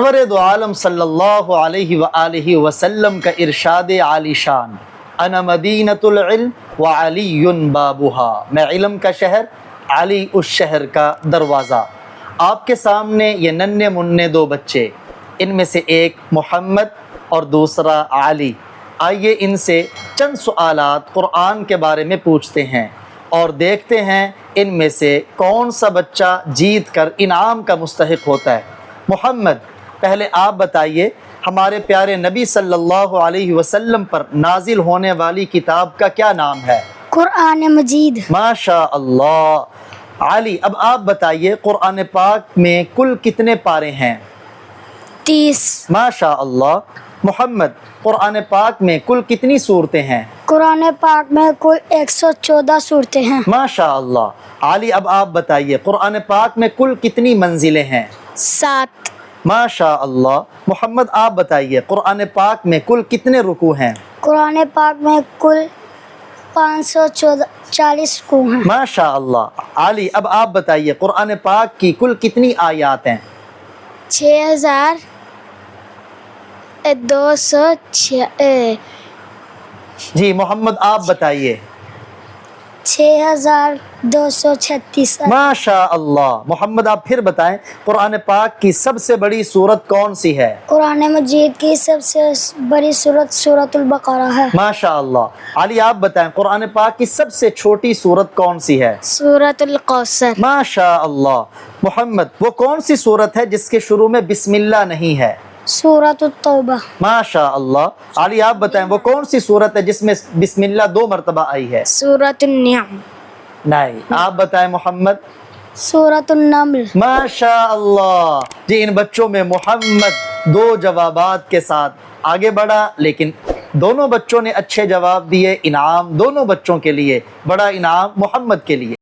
سرور دو عالم صلی اللہ علیہ وآلہ وسلم کا ارشاد عالی شان، انا مدینۃ العلم وعلی بابھا، میں علم کا شہر، علی اس شہر کا دروازہ۔ آپ کے سامنے یہ ننھے منھے دو بچے، ان میں سے ایک محمد اور دوسرا علی۔ آئیے ان سے چند سوالات قرآن کے بارے میں پوچھتے ہیں اور دیکھتے ہیں ان میں سے کون سا بچہ جیت کر انعام کا مستحق ہوتا ہے۔ محمد، پہلے آپ بتائیے ہمارے پیارے نبی صلی اللہ علیہ وسلم پر نازل ہونے والی کتاب کا کیا نام ہے؟ قرآن مجید۔ ماشاء اللہ۔ علی، اب آپ بتائیے قرآن پاک میں کل کتنے پارے ہیں؟ 30۔ ماشاء اللہ۔ محمد، قرآن پاک میں کل کتنی صورتیں ہیں؟ قرآن پاک میں کل 114 صورتیں ہیں۔ ماشاء اللہ۔ علی، اب آپ بتائیے قرآن پاک میں کل کتنی منزلیں ہیں؟ 7۔ ماشاء اللہ۔ محمد، آپ بتائیے قرآن پاک میں کل کتنے رکوع ہیں؟ قرآن پاک میں کل 540 رکوع ہیں۔ ماشاء اللہ۔ علی، اب آپ بتائیے قرآن پاک کی کل کتنی آیات ہیں؟ 6206۔ جی محمد، آپ بتائیے۔ 6236۔ ماشاء اللہ۔ محمد، آپ پھر بتائیں قرآن پاک کی سب سے بڑی سورت کون سی ہے؟ قرآن مجید کی سب سے بڑی سورت سورۃ البقرہ ہے۔ ماشاء اللہ۔ علی، آپ بتائیں قرآن پاک کی سب سے چھوٹی سورت کون سی ہے؟ سورۃ القوثر۔ ماشاء اللہ۔ محمد، وہ کون سی سورت ہے جس کے شروع میں بسم اللہ نہیں ہے؟ سورۃ التوبہ۔ ماشاء اللہ۔ علی، آپ بتائیں وہ کون سی سورت ہے جس میں بسم اللہ 2 مرتبہ آئی ہے؟ سورۃ النعم۔ نہیں، آپ بتائیں محمد۔ سورۃ النمل۔ ماشاء اللہ۔ جی، ان بچوں میں محمد 2 جوابات کے ساتھ آگے بڑھا، لیکن دونوں بچوں نے اچھے جواب دیے۔ انعام دونوں بچوں کے لیے، بڑا انعام محمد کے لیے۔